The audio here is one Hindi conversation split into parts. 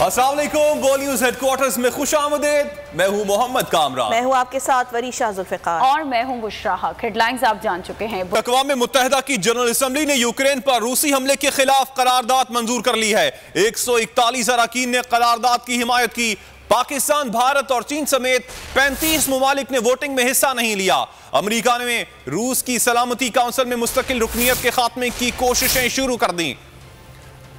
अस्सलाम वालेकुम, वो न्यूज़ हेडक्वार्टर्स में खुशामदीद। मैं हूं मोहम्मद कामरान। मैं हूं आपके साथ वरीशा जुल्फिकार और मैं हूं बुशरा हक। हेडलाइंस आप जान चुके हैं। अक़वाम मुत्तहिदा की जनरल असम्बली ने यूक्रेन पर रूसी हमले के खिलाफ करारदाद मंजूर कर ली है। 141 अरकान ने करारदाद की हिमायत की। पाकिस्तान, भारत और चीन समेत 35 ममालिक ने वोटिंग में हिस्सा नहीं लिया। अमेरिका ने रूस की सलामती काउंसिल में मुस्तकिल रुकनियत के खात्मे की कोशिशें शुरू कर दी।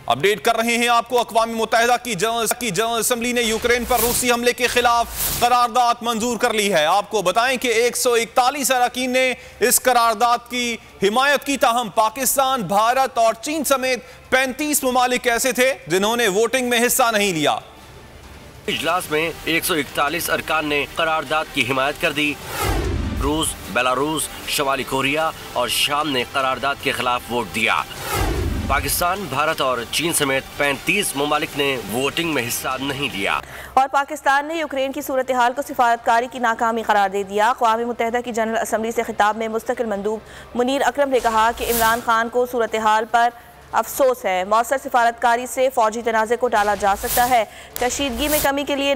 अपडेट कर रहे हैं आपको, अक़वाम मुत्तहिदा की जनरल असम्बली ने यूक्रेन पर रूसी हमले के खिलाफ करारदाद मंजूर कर ली है। आपको बताएं कि 141 अरकान ने इस करारदाद की हिमायत की, ताहम पाकिस्तान, भारत और चीन समेत 35 ममालिक ऐसे थे जिन्होंने वोटिंग में हिस्सा नहीं लिया। इजलास में 141 अरकान ने करारदाद की हिमायत कर दी। रूस, बेलारूस, शुमाली कोरिया और शाम ने करारदाद के खिलाफ वोट दिया। पाकिस्तान, भारत और चीन समेत 35 ममालिक ने वोटिंग में हिस्सा नहीं लिया। और पाकिस्तान ने यूक्रेन की सूरत हाल को सिफारतकारी की नाकामी करार दे दिया। अक़वाम मुत्तहिदा की जनरल असम्बली से खिताब में मुस्तकिल मंदूब मुनीर अकरम ने कहा कि इमरान खान को सूरत हाल पर अफसोस है। मौसर सिफारतकारी से फौजी तनाज़े को टाला जा सकता है। कशीदगी में कमी के लिए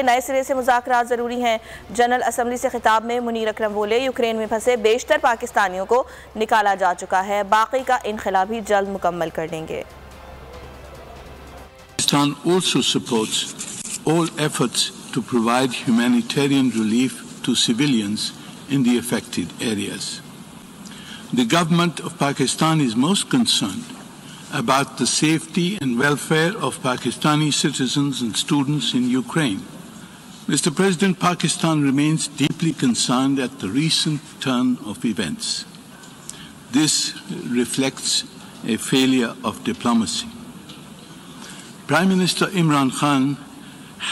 नए सिरे से मुज़ाकरात ज़रूरी हैं। जनरल असम्बली से खिताब में मुनीर अकरम बोले, यूक्रेन में फंसे बेशतर पाकिस्तानियों को निकाला जा चुका है। बाकी का इनखला भी जल्द मुकम्मल कर देंगे। Pakistan also supports all efforts to provide humanitarian relief to civilians in the affected areas. The government of Pakistan is most concerned about the safety and welfare of Pakistani citizens and students in Ukraine. Mr. President, Pakistan remains deeply concerned at the recent turn of events. This reflects a failure of diplomacy. Prime Minister Imran Khan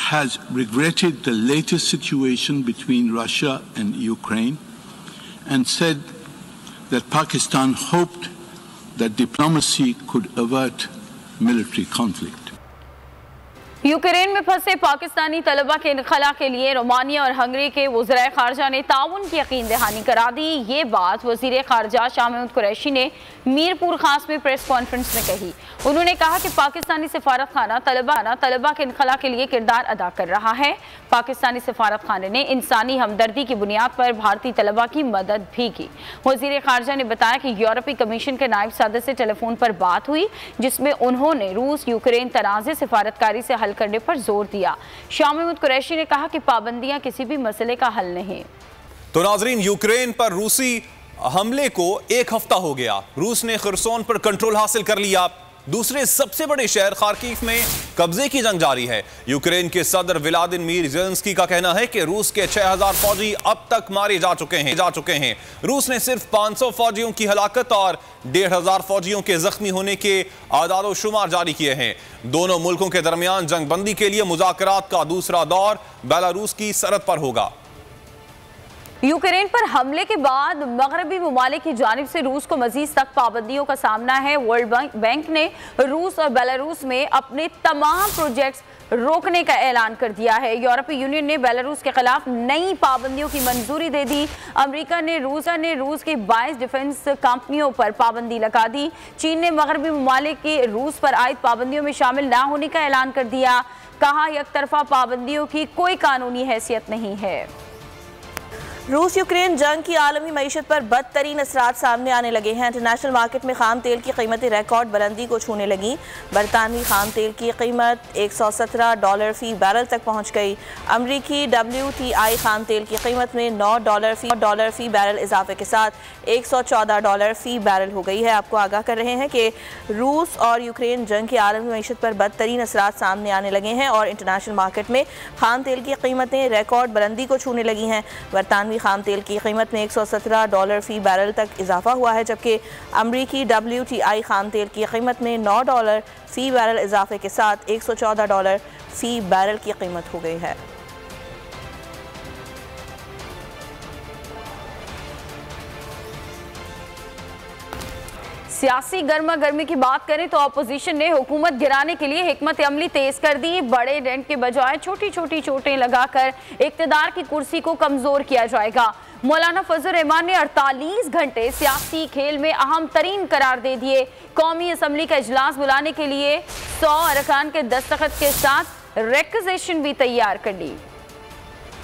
has regretted the latest situation between Russia and Ukraine and said that Pakistan hoped that diplomacy could avert military conflict. Ukraine में फंसे पाकिस्तानी तलबा के इनखला के लिए रोमानिया और हंगरी के वज़ीर ख़ारजा ने ताउन की यकीन दहानी करा दी। ये बात वज़ीर ख़ारजा शाह महमूद कुरैशी ने मीरपुर खास में प्रेस कॉन्फ्रेंस में कही। उन्होंने कहा कि पाकिस्तानी सफारत खाना तलबा के इनखला के लिए किरदार अदा कर रहा है। पाकिस्तानी सफारत खाने ने इंसानी हमदर्दी की बुनियाद पर भारतीय तलबा की मदद भी की। वज़ीर ख़ारजा ने बताया कि यूरोपीय कमीशन के नायब सदर से टेलीफोन पर बात हुई, जिसमें उन्होंने रूस यूक्रेन तनाज़े सिफारतकारी से हल करने पर जोर दिया। शाह महमूद कुरैशी ने कहा कि पाबंदियां किसी भी मसले का हल नहीं। तो नाजरीन, यूक्रेन पर रूसी हमले को एक हफ्ता हो गया। रूस ने खरसोन पर कंट्रोल हासिल कर लिया। दूसरे सबसे बड़े शहर खार्किव में कब्जे की जंग जारी है। यूक्रेन के सदर व्लादिमीर ज़ेलेंस्की का कहना है कि रूस के 6000 फौजी अब तक मारे जा चुके हैं। रूस ने सिर्फ 500 फौजियों की हलाकत और 1500 फौजियों के जख्मी होने के आदाद शुमार जारी किए हैं। दोनों मुल्कों के दरमियान जंग बंदी के लिए मुज़ाकरात का दूसरा दौर बेलारूस की सरहद पर होगा। यूक्रेन पर हमले के बाद मगरबी ममालिक की जानिब से रूस को मजीद सख्त पाबंदियों का सामना है। वर्ल्ड बैंक ने रूस और बेलारूस में अपने तमाम प्रोजेक्ट्स रोकने का ऐलान कर दिया है। यूरोपीय यूनियन ने बेलारूस के खिलाफ नई पाबंदियों की मंजूरी दे दी। अमेरिका ने रूस की 22 डिफेंस कंपनियों पर पाबंदी लगा दी। चीन ने मगरबी ममालिक की रूस पर आयद पाबंदियों में शामिल न होने का ऐलान कर दिया। कहा, यकतरफा पाबंदियों की कोई कानूनी हैसियत नहीं है। रूस यूक्रेन जंग की आलमी मईशत पर बदतरीन असरात सामने आने लगे हैं। इंटरनेशनल मार्केट में खाम तेल की कीमतें रिकॉर्ड बुलंदी को छूने लगी। बरतानवी खाम तेल की कीमत $117 फी बैरल तक पहुंच गई। अमरीकी WTI खाम तेल की कीमत में $9 फी बैरल इजाफे के साथ $114 फी बैरल हो गई है। आपको आगाह कर रहे हैं कि रूस और यूक्रेन जंग की आलमी मईशत पर बदतरीन असरात सामने आने लगे हैं और इंटरनेशनल मार्केट में खाम तेल की कीमतें रिकॉर्ड बुलंदी को छूने लगी हैं। बरतानवी खाम तेल की कीमत में $117 फी बैरल तक इजाफा हुआ है, जबकि अमरीकी WTI खाम तेल की कीमत में $9 फी बैरल इजाफे के साथ $114 फी बैरल की कीमत हो गई है। सियासी गर्मा गर्मी की बात करें तो अपोजिशन ने हुकूमत गिराने के लिए हिकमत अमली तेज कर दी। बड़े रेंट के बजाय छोटी छोटी चोटें लगाकर इक्तदार की कुर्सी को कमजोर किया जाएगा। मौलाना फजल रहमान ने 48 घंटे सियासी खेल में अहम तरीन करार दे दिए। कौमी असम्बली का इजलास बुलाने के लिए 100 अरकान के दस्तखत के साथ रिक्वेजिशन भी तैयार कर ली।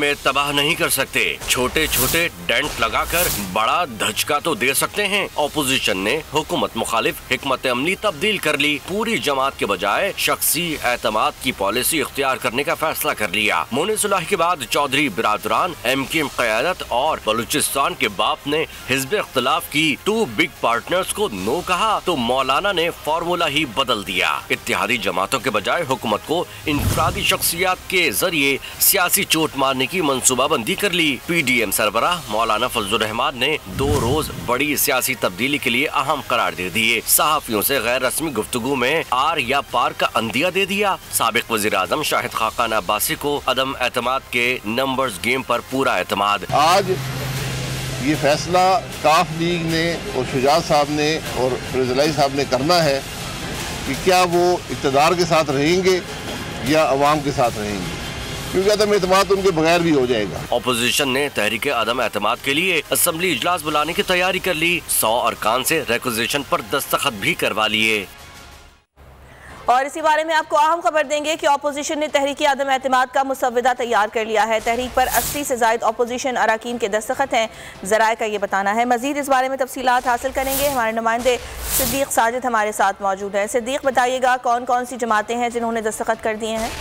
में तबाह नहीं कर सकते, छोटे छोटे डेंट लगाकर बड़ा धचका तो दे सकते हैं। ऑपोजिशन ने हुकूमत मुखालिफ हिकमत अमली तब्दील कर ली। पूरी जमात के बजाय शख्सी एतमाद की पॉलिसी इख्तियार करने का फैसला कर लिया। मोने सुलह के बाद चौधरी बिरादरान, MKM क़यादत और बलूचिस्तान के बाप ने हिज़्ब इख्तिलाफ की 2 बिग पार्टनर्स को नो कहा तो मौलाना ने फार्मूला ही बदल दिया। इत्तेहादी जमातों के बजाय हुकूमत को इनफरादी शख्सियात के जरिए सियासी चोट मारने की मंसूबाबंदी कर ली। PDM सरबराह मौलाना फजल रहमान ने 2 रोज बड़ी सियासी तब्दीली के लिए अहम करार दे दिए। सहाफियों से गैर रस्मी गुफ्तगू में आर या पार का अंदिया दे दिया। साबिक वज़ीर आज़म शाहिद खाकान अब्बासी को अदम एतमाद के नंबर्स गेम पर पूरा एतमाद। आज ये फैसला काफ लीग ने और शुजात साहब ने और फैजलाई साहब ने करना है कि क्या वो इक़्तिदार के साथ रहेंगे या अवाम के साथ रहेंगे, क्योंकि अदम एतमाद उनके बगैर भी हो जाएगा। ऑपोजिशन ने तहरीक अदम एतमाद के लिए असम्बली इजलास बुलाने की तैयारी कर ली। 100 अरकान से रिक्वेजिशन पर दस्तखत भी करवा लिए। और इसी बारे में आपको अहम खबर देंगे कि ऑपोजिशन ने तहरीक अदम एतमाद का मुसव्वदा तैयार कर लिया है। तहरीक पर 80 से ज़ायद ऑपोजिशन अरकान के दस्तखत हैं, ज़राए का ये बताना है। मज़ीद इस बारे में तफसीलात हासिल करेंगे, हमारे नुमाइंदे सिद्दीक साजिद हमारे साथ मौजूद हैं। सिद्दीक, बताइएगा कौन कौन सी जमातें हैं जिन्होंने दस्तखत कर दिए हैं?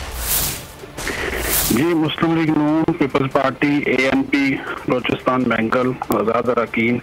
जी, मुस्लिम लीग नून, peoples party, ANP, Balochistan Bengal, Azad अरकान,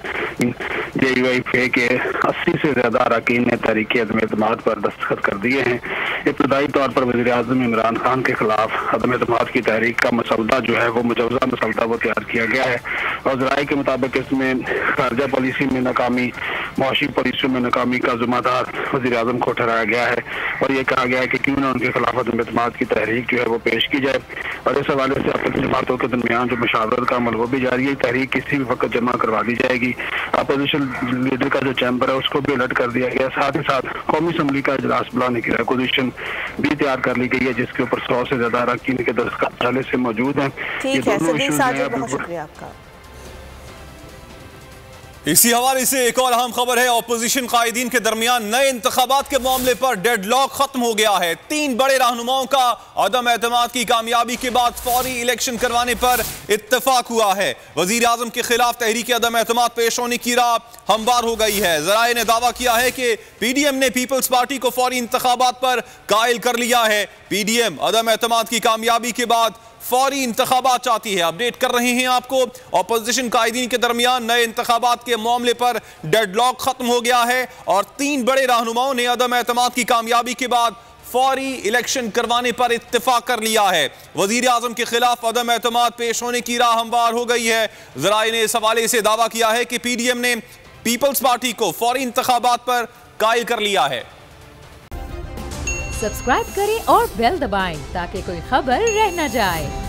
JUI के 80 से ज़्यादा अरकान ने तहरीक अदम एतमाद पर दस्तखत कर दिए हैं। इब्तदाई तौर पर वज़ीर आज़म इमरान खान के खिलाफ अदम एतमाद की तहरीक का मसौदा जो है वो मुजवज़ा मसौदा वो तैयार किया गया है और ज़राए के मुताबिक इसमें खारजा पॉलिसी में नाकामी, मुआशी पॉलिसी में नाकामी का ज़िम्मेदार वज़ीर आज़म को ठहराया गया है और ये कहा गया है कि क्यों ना उनके खिलाफ अदम एतमाद की तहरीक जो है वो पेश की जाए। और इस हवाले से अपनी जमातों के दरमियान जो मुशावरत का अमल वो भी जारी है। तहरीक किसी भी वक्त जमा करवा दी जाएगी। अपोजिशन लीडर का जो चैम्बर है उसको भी अलर्ट कर दिया गया। साथ ही साथ कौमी असम्बली का इजलास बुलाने की रिक्वेजिशन भी तैयार कर ली गई है, जिसके ऊपर 100 से ज्यादा अरकान के दस्तखत पहले से मौजूद हैं। ठीक है सिद्दीक साजिद, बहुत शुक्रिया आपका। इसी हवाले से एक और अहम खबर है। ऑपोजिशन कायदीन के दरमियान नए इंतखाबात के मामले पर डेडलॉक खत्म हो गया है। 3 बड़े रहनुमाओं का अदम एतमाद की कामयाबी के बाद फौरी इलेक्शन करवाने पर इत्तेफाक हुआ है। वजीर आजम के खिलाफ तहरीक अदम एतमाद पेश होने की राह हमवार हो गई है। ज़राए ने दावा किया है कि PDM ने पीपल्स पार्टी को फौरी इंतखाबात पर कायल कर लिया है। PDM अदम एतमाद की कामयाबी के बाद फौरी इंतखाबात चाहती है। अपडेट कर रहे हैं आपको, ऑपोजिशन कायदीन के दरमियान नए इंतखाबात के मामले पर डेडलॉक खत्म हो गया है और 3 बड़े रहनुमाओं ने अदम एतमाद की कामयाबी के बाद फौरी इलेक्शन करवाने पर इत्तेफाक कर लिया है। वजीर आजम के खिलाफ अदम एतमाद पेश होने की राह हमवार हो गई है। ज़राए ने इस हवाले से दावा किया है कि PDM ने पीपल्स पार्टी को फौरी इंतखाबात पर कायल कर लिया है। सब्सक्राइब करें और बेल दबाएं ताकि कोई खबर रह न जाए।